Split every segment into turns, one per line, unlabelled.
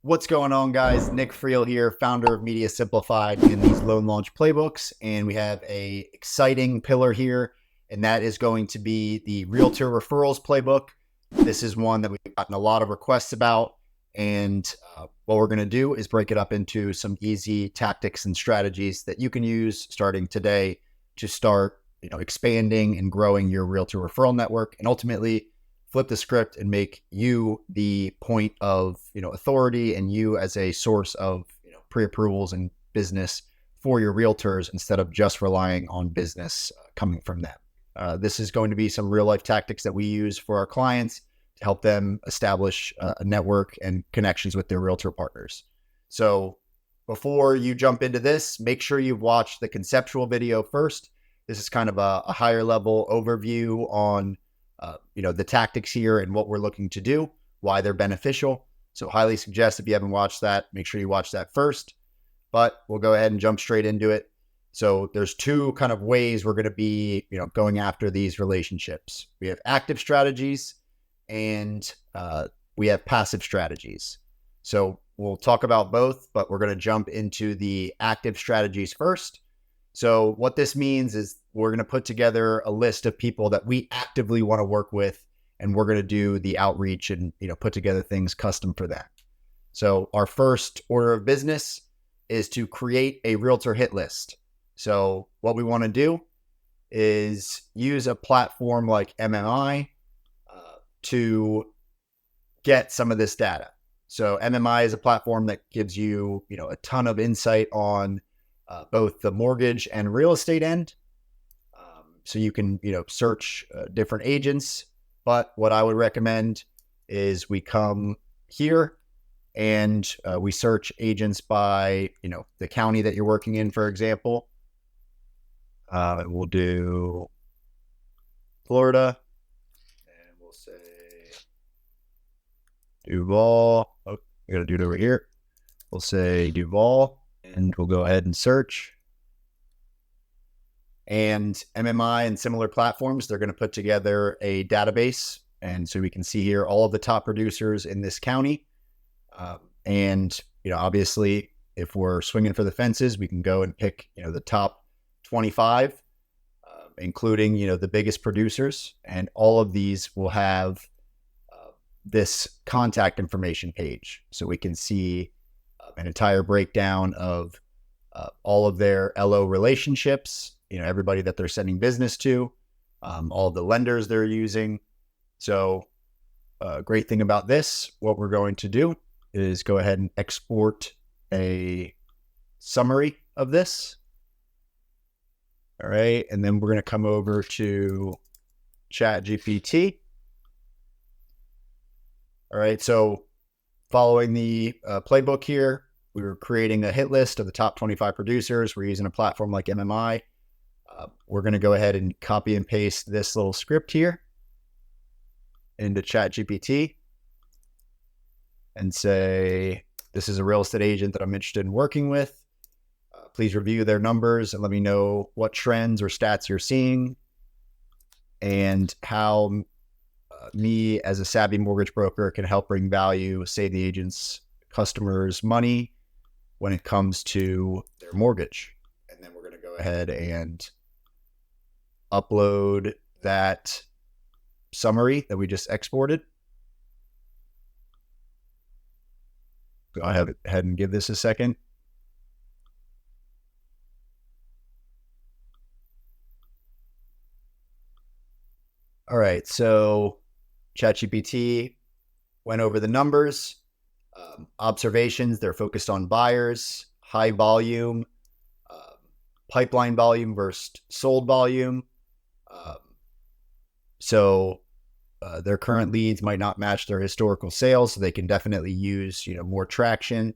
What's going on, guys? Nick Friel here, founder of Media Simplified in these loan launch playbooks. And we have a exciting pillar here, and that is going to be the Realtor Referrals Playbook. This is one that we've gotten a lot of requests about. And what we're going to do is break it up into some easy tactics and strategies that you can use starting today to start, expanding and growing your realtor referral network, and ultimately flip the script and make you the point of authority and you as a source of pre-approvals and business for your realtors instead of just relying on business coming from them. This is going to be some real life tactics that we use for our clients to help them establish a network and connections with their realtor partners. So before you jump into this, make sure you've watched the conceptual video first. This is kind of a higher level overview on the tactics here and what we're looking to do, why they're beneficial. So highly suggest if you haven't watched that, make sure you watch that first, but we'll go ahead and jump straight into it. So there's two kind of ways we're going to be, going after these relationships. We have active strategies and we have passive strategies. So we'll talk about both, but we're going to jump into the active strategies first. So what this means is we're going to put together a list of people that we actively want to work with, and we're going to do the outreach and put together things custom for that. So our first order of business is to create a realtor hit list. So what we want to do is use a platform like MMI to get some of this data. So MMI is a platform that gives you a ton of insight on both the mortgage and real estate end. So you can, search different agents, but what I would recommend is we come here and we search agents by, the county that you're working in, for example. We'll do Florida and we'll say Duval. Oh, I got to do it over here. We'll say Duval and we'll go ahead and search. And MMI and similar platforms, they're going to put together a database. And so we can see here all of the top producers in this county. And obviously, if we're swinging for the fences, we can go and pick, the top 25, including, the biggest producers. And all of these will have this contact information page. So we can see an entire breakdown of all of their LO relationships, everybody that they're sending business to, all of the lenders they're using. So great thing about this, what we're going to do is go ahead and export a summary of this. All right. And then we're going to come over to ChatGPT. All right. So following the playbook here, we were creating a hit list of the top 25 producers. We're using a platform like MMI. We're going to go ahead and copy and paste this little script here into ChatGPT and say, this is a real estate agent that I'm interested in working with. Please review their numbers and let me know what trends or stats you're seeing and how me as a savvy mortgage broker can help bring value, save the agent's customers money when it comes to their mortgage. And then we're going to go ahead and upload that summary that we just exported. Go ahead and give this a second. All right, so ChatGPT went over the numbers, observations. They're focused on buyers, high volume, pipeline volume versus sold volume. So their current leads might not match their historical sales, so they can definitely use more traction,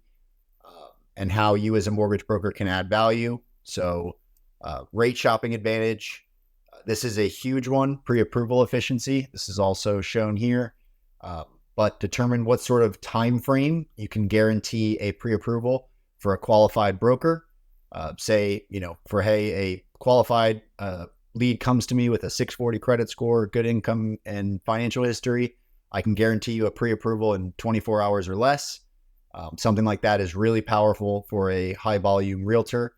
and how you as a mortgage broker can add value. So rate shopping advantage. This is a huge one. Pre-approval efficiency. This is also shown here. But determine what sort of time frame you can guarantee a pre-approval for a qualified broker. Say, for, hey, a qualified lead comes to me with a 640 credit score, good income and financial history. I can guarantee you a pre-approval in 24 hours or less. Something like that is really powerful for a high volume realtor.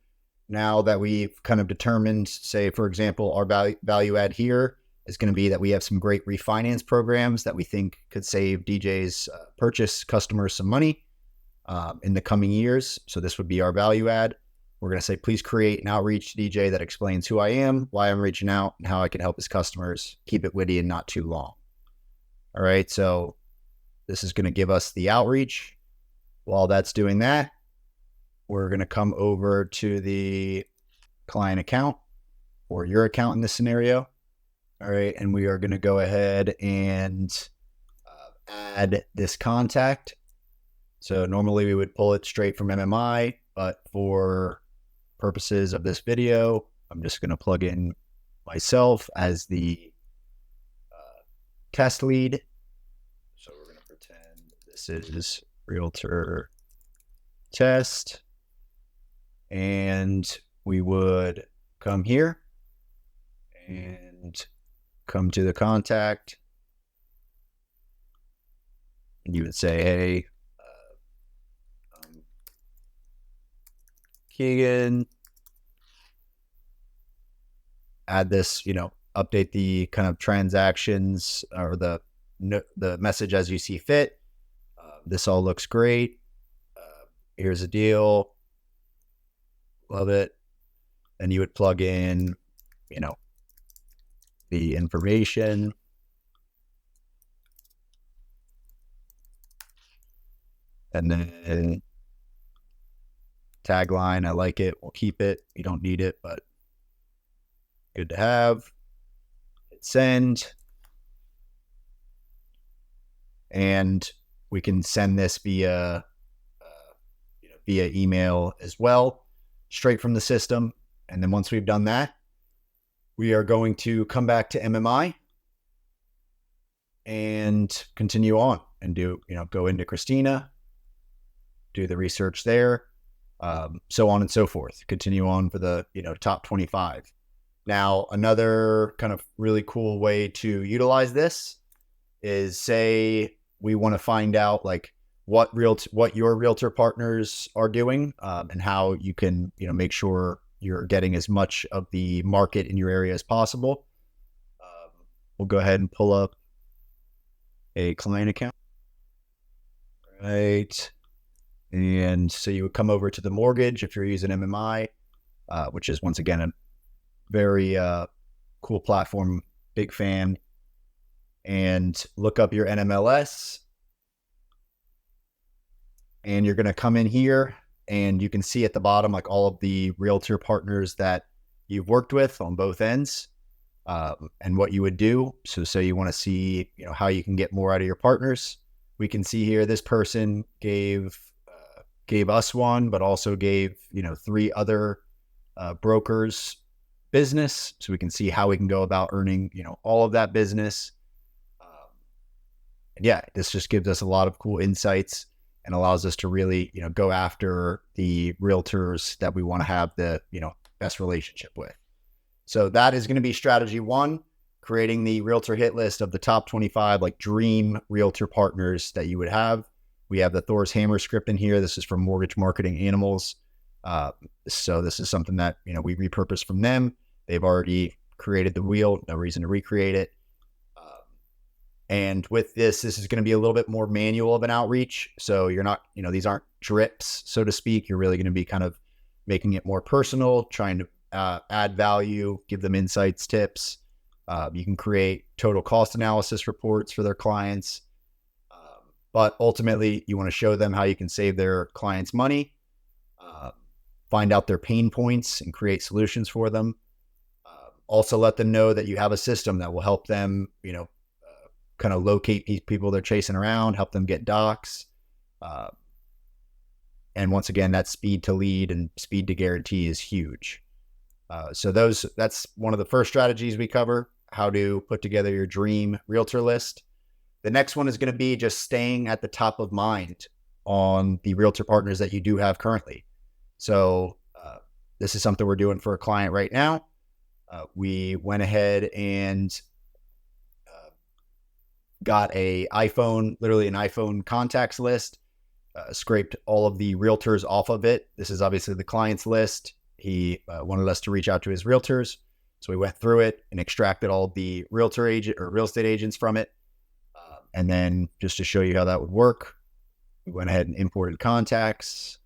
Now that we've kind of determined, say, for example, our value add here is going to be that we have some great refinance programs that we think could save DJ's purchase customers some money in the coming years. So this would be our value add. We're going to say, please create an outreach to DJ that explains who I am, why I'm reaching out, and how I can help his customers. Keep it witty and not too long. All right. So this is going to give us the outreach. While that's doing that, we're going to come over to the client account or your account in this scenario. All right. And we are going to go ahead and add this contact. So normally we would pull it straight from MMI, but for purposes of this video, I'm just going to plug in myself as the test lead. So we're going to pretend this is Realtor Test. And we would come here and come to the contact. And you would say, hey, Keegan, add this, update the kind of transactions or the message as you see fit. This all looks great. Here's a deal. Love it. And you would plug in, the information. And then tagline, I like it. We'll keep it. You don't need it, but good to have. Hit send. And we can send this via email as well, straight from the system. And then once we've done that, we are going to come back to MMI and continue on and do, go into Christina, do the research there, so on and so forth. Continue on for the, top 25. Now, another kind of really cool way to utilize this is, say we want to find out like what your realtor partners are doing, and how you can, make sure you're getting as much of the market in your area as possible. We'll go ahead and pull up a client account. Right. And so you would come over to the mortgage if you're using MMI, which is once again a very cool platform, big fan, and look up your NMLS. And you're going to come in here and you can see at the bottom, like all of the realtor partners that you've worked with on both ends, and what you would do. So you want to see, how you can get more out of your partners. We can see here, this person gave us one, but also gave, 3 other brokers business. So we can see how we can go about earning, all of that business. And yeah, this just gives us a lot of cool insights and allows us to really, go after the realtors that we want to have the, best relationship with. So that is going to be strategy 1, creating the realtor hit list of the top 25, like dream realtor partners that you would have. We have the Thor's Hammer script in here. This is from Mortgage Marketing Animals. So this is something that, we repurposed from them. They've already created the wheel. No reason to recreate it. And with this is going to be a little bit more manual of an outreach. So you're not, these aren't drips, so to speak. You're really going to be kind of making it more personal, trying to add value, give them insights, tips. You can create total cost analysis reports for their clients. But ultimately, you want to show them how you can save their clients money, find out their pain points and create solutions for them. Also let them know that you have a system that will help them, kind of locate people they're chasing around, help them get docs. And once again, that speed to lead and speed to guarantee is huge. So that's one of the first strategies we cover, how to put together your dream realtor list. The next one is going to be just staying at the top of mind on the realtor partners that you do have currently. So this is something we're doing for a client right now. We went ahead and got literally an iPhone contacts list. scraped all of the realtors off of it. This is obviously the client's list. He wanted us to reach out to his realtors. So we went through it and extracted all of the realtor agent or real estate agents from it. And then just to show you how that would work, we went ahead and imported contacts.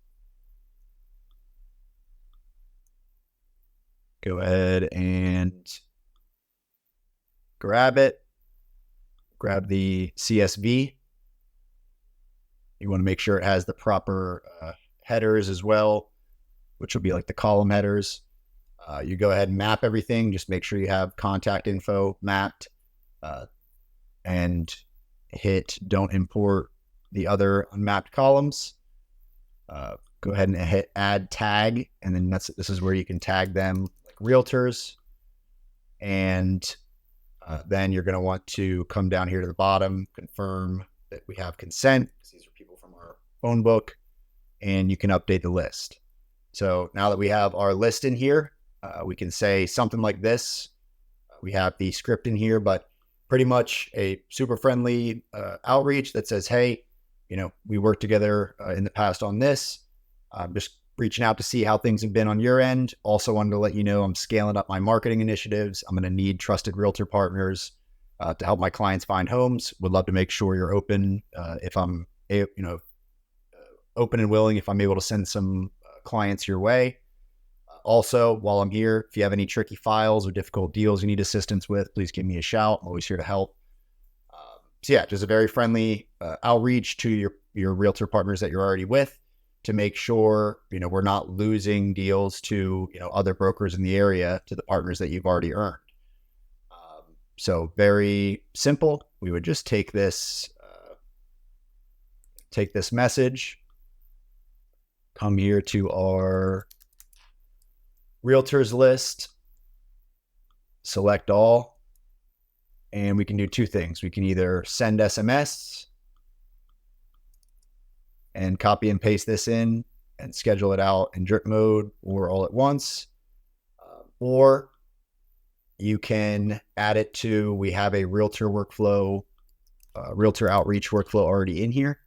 Go ahead and grab it. Grab the CSV. You want to make sure it has the proper headers as well, which will be like the column headers. You go ahead and map everything. Just make sure you have contact info mapped and hit don't import the other unmapped columns. Go ahead and hit add tag. And then this is where you can tag them like realtors. And then you're going to want to come down here to the bottom, confirm that we have consent. These are people from our phone book, and you can update the list. So now that we have our list in here, we can say something like this. We have the script in here, but pretty much a super friendly outreach that says, hey, we worked together in the past on this. I'm just reaching out to see how things have been on your end. Also wanted to let you know I'm scaling up my marketing initiatives. I'm going to need trusted realtor partners to help my clients find homes. Would love to make sure you're open if I'm, open and willing, if I'm able to send some clients your way. Also, while I'm here, if you have any tricky files or difficult deals you need assistance with, please give me a shout. I'm always here to help. So yeah, just a very friendly outreach to your realtor partners that you're already with to make sure, we're not losing deals to, other brokers in the area, to the partners that you've already earned. So very simple. We would just take this message, come here to our realtors list, select all, and we can do two things. We can either send SMS and copy and paste this in and schedule it out in drip mode or all at once, or you can add it to, we have a realtor workflow, realtor outreach workflow already in here.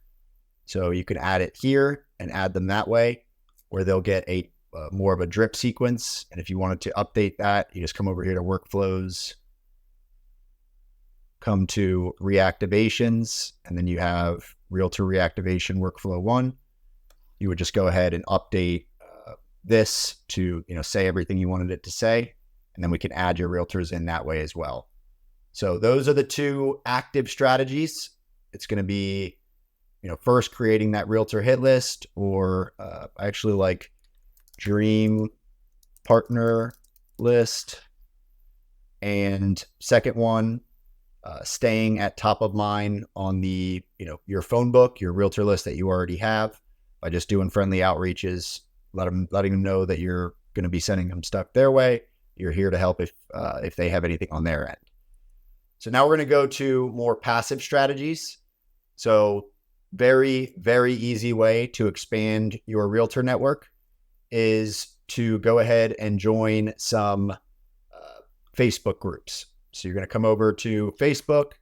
So you can add it here and add them that way, where they'll get a more of a drip sequence. And if you wanted to update that, you just come over here to workflows, come to reactivations, and then you have realtor reactivation workflow 1. You would just go ahead and update this to, say everything you wanted it to say, and then we can add your realtors in that way as well. So those are the two active strategies. It's going to be, first creating that realtor hit list, or I actually like dream partner list. And second one, staying at top of mind on the, your phone book, your realtor list that you already have, by just doing friendly outreaches, letting them know that you're going to be sending them stuff their way. You're here to help if they have anything on their end. So now we're going to go to more passive strategies. So very, very easy way to expand your realtor network is to go ahead and join some Facebook groups. So you're going to come over to Facebook,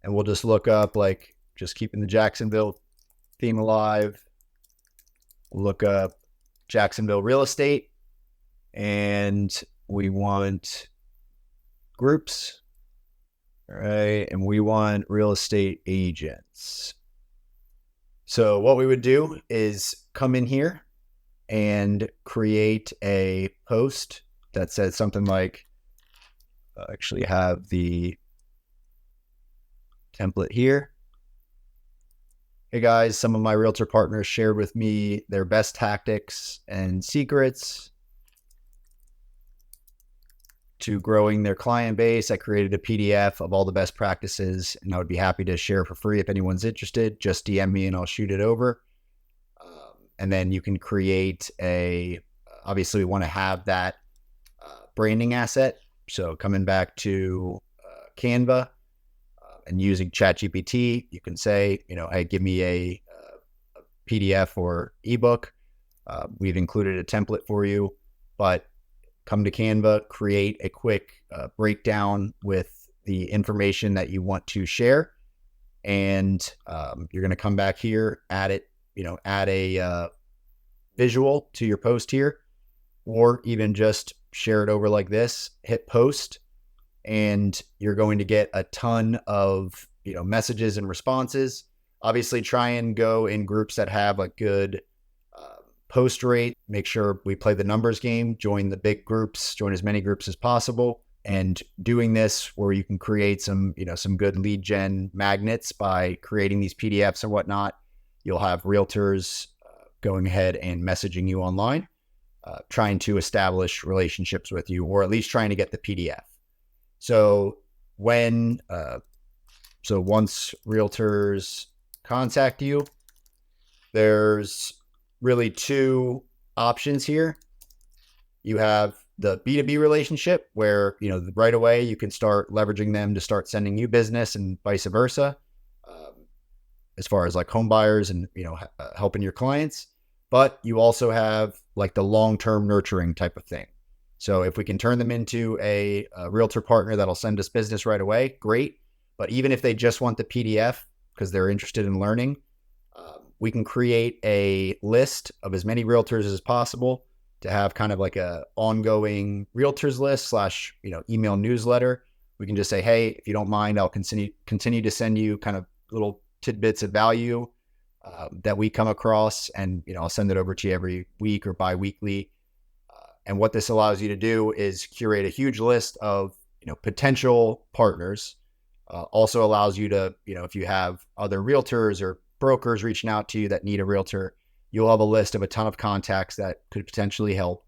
and we'll just look up, like, just keeping the Jacksonville theme alive. Look up Jacksonville real estate, and we want groups. All right. And we want real estate agents. So what we would do is come in here and create a post that says something like, actually have the template here. Hey guys, some of my realtor partners shared with me their best tactics and secrets to growing their client base. I created a PDF of all the best practices, and I would be happy to share for free if anyone's interested. Just DM me and I'll shoot it over. And then you can create obviously we want to have that branding asset. So coming back to Canva and using ChatGPT, you can say, hey, give me a PDF or ebook. We've included a template for you, but come to Canva, create a quick breakdown with the information that you want to share. And you're going to come back here, add it add a visual to your post here, or even just share it over like this, hit post, and you're going to get a ton of, messages and responses. Obviously, try and go in groups that have a good post rate. Make sure we play the numbers game, join the big groups, join as many groups as possible. And doing this where you can create some good lead gen magnets by creating these PDFs and whatnot. You'll have realtors going ahead and messaging you online, trying to establish relationships with you, or at least trying to get the PDF. So once realtors contact you, there's really two options here. You have the B2B relationship where, right away you can start leveraging them to start sending you business and vice versa, as far as like home buyers and, helping your clients. But you also have like the long-term nurturing type of thing. So if we can turn them into a realtor partner that'll send us business right away, great. But even if they just want the PDF because they're interested in learning, we can create a list of as many realtors as possible to have kind of like a ongoing realtors list / email newsletter. We can just say, hey, if you don't mind, I'll continue to send you kind of little tidbits of value that we come across, and I'll send it over to you every week or bi-weekly. And what this allows you to do is curate a huge list of potential partners. Also allows you to, if you have other realtors or brokers reaching out to you that need a realtor, you'll have a list of a ton of contacts that could potentially help.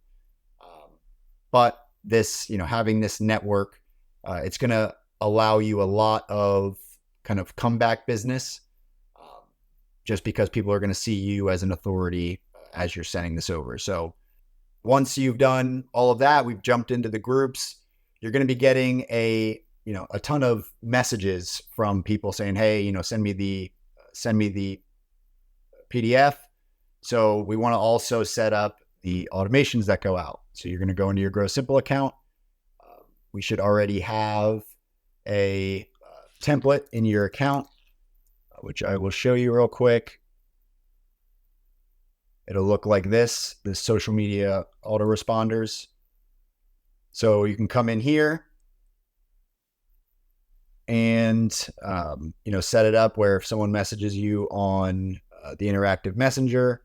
But this, having this network, it's going to allow you a lot of kind of comeback business, just because people are going to see you as an authority as you're sending this over. So once you've done all of that, we've jumped into the groups. You're going to be getting a ton of messages from people saying, hey, send me the PDF. So we want to also set up the automations that go out. So you're going to go into your Grow Simple account. We should already have a template in your account, which I will show you real quick. It'll look like this, the social media autoresponders. So you can come in here and, set it up where if someone messages you on the interactive messenger,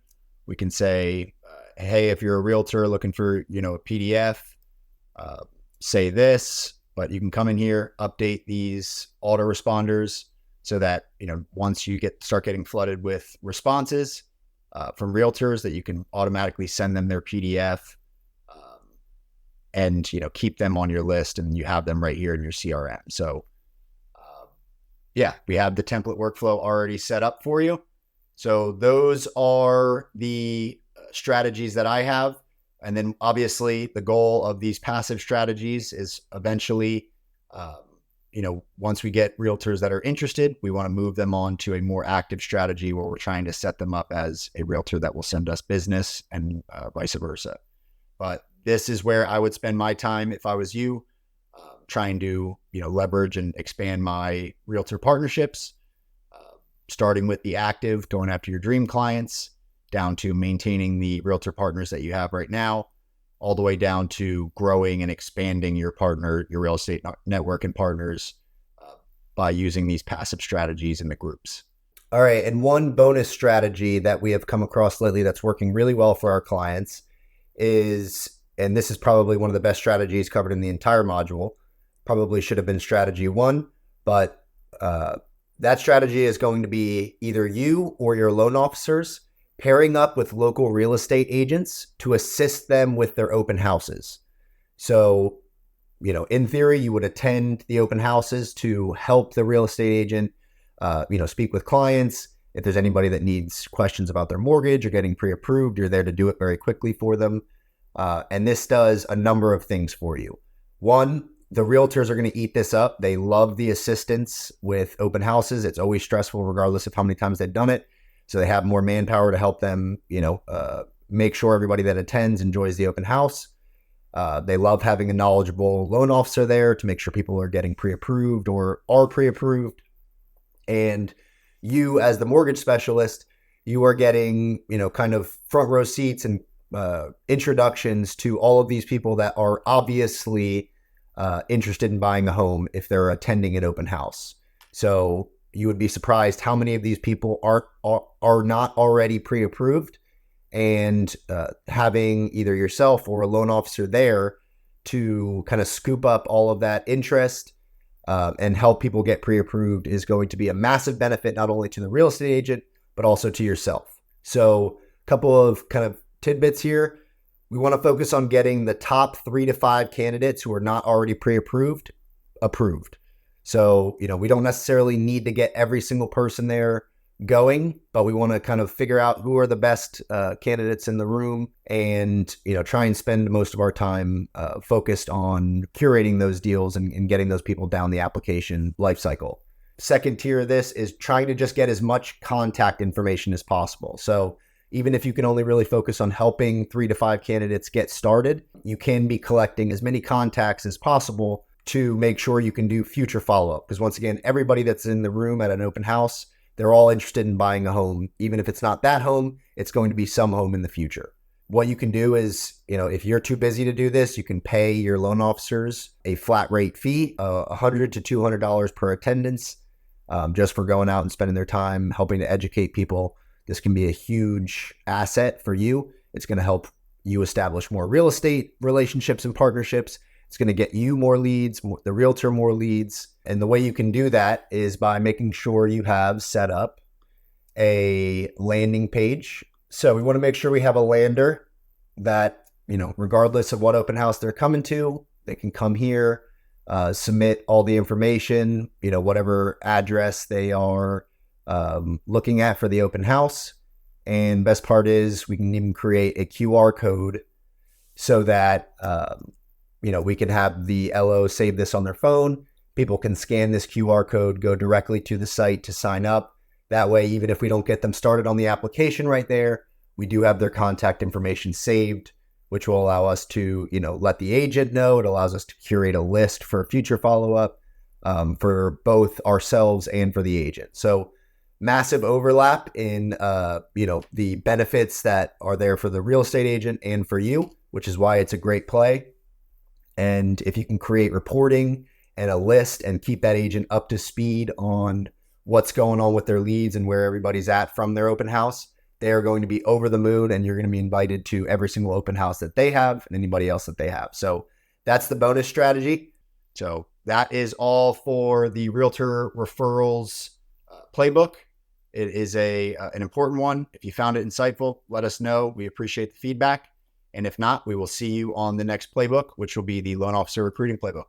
we can say, hey, if you're a realtor looking for, a PDF, say this, but you can come in here, update these autoresponders so that, once you start getting flooded with responses from realtors, that you can automatically send them their PDF and, keep them on your list, and you have them right here in your CRM. So we have the template workflow already set up for you. So those are the strategies that I have. And then obviously the goal of these passive strategies is eventually, once we get realtors that are interested, we want to move them on to a more active strategy where we're trying to set them up as a realtor that will send us business, and vice versa. But this is where I would spend my time if I was you, trying to, leverage and expand my realtor partnerships, starting with the active, going after your dream clients, down to maintaining the realtor partners that you have right now, all the way down to growing and expanding your real estate network and partners by using these passive strategies in the groups. All right. And one bonus strategy that we have come across lately that's working really well for our clients is, and this is probably one of the best strategies covered in the entire module, probably should have been strategy 1, but that strategy is going to be either you or your loan officers pairing up with local real estate agents to assist them with their open houses. So, in theory, you would attend the open houses to help the real estate agent, speak with clients. If there's anybody that needs questions about their mortgage or getting pre-approved, you're there to do it very quickly for them. And this does a number of things for you. One, the realtors are going to eat this up. They love the assistance with open houses. It's always stressful regardless of how many times they've done it. So they have more manpower to help them, make sure everybody that attends enjoys the open house. They love having a knowledgeable loan officer there to make sure people are getting pre-approved or are pre-approved. And you, as the mortgage specialist, you are getting, kind of front row seats and introductions to all of these people that are obviously interested in buying a home if they're attending an open house. So you would be surprised how many of these people are not already pre-approved, and having either yourself or a loan officer there to kind of scoop up all of that interest and help people get pre-approved is going to be a massive benefit, not only to the real estate agent, but also to yourself. So a couple of kind of tidbits here. We want to focus on getting the top 3 to 5 candidates who are not already pre-approved, approved. So, we don't necessarily need to get every single person there going, but we want to kind of figure out who are the best candidates in the room and, try and spend most of our time focused on curating those deals and getting those people down the application life cycle. Second tier of this is trying to just get as much contact information as possible. So even if you can only really focus on helping 3 to 5 candidates get started, you can be collecting as many contacts as possible to make sure you can do future follow-up. Because once again, everybody that's in the room at an open house, they're all interested in buying a home. Even if it's not that home, it's going to be some home in the future. What you can do is, if you're too busy to do this, you can pay your loan officers a flat rate fee, $100 to $200 per attendance, just for going out and spending their time helping to educate people. This can be a huge asset for you. It's going to help you establish more real estate relationships and partnerships. It's going to get you more leads, the realtor more leads. And the way you can do that is by making sure you have set up a landing page. So we want to make sure we have a lander that, regardless of what open house they're coming to, they can come here, submit all the information, whatever address they are looking at for the open house. And best part is we can even create a QR code so that, we can have the LO save this on their phone. People can scan this QR code, go directly to the site to sign up. That way, even if we don't get them started on the application right there, we do have their contact information saved, which will allow us to, let the agent know. It allows us to curate a list for future follow-up for both ourselves and for the agent. So massive overlap in, the benefits that are there for the real estate agent and for you, which is why it's a great play. And if you can create reporting and a list and keep that agent up to speed on what's going on with their leads and where everybody's at from their open house, they're going to be over the moon, and you're going to be invited to every single open house that they have and anybody else that they have. So that's the bonus strategy. So that is all for the Realtor Referrals Playbook. It is an important one. If you found it insightful, let us know. We appreciate the feedback. And if not, we will see you on the next playbook, which will be the Loan Officer Recruiting Playbook.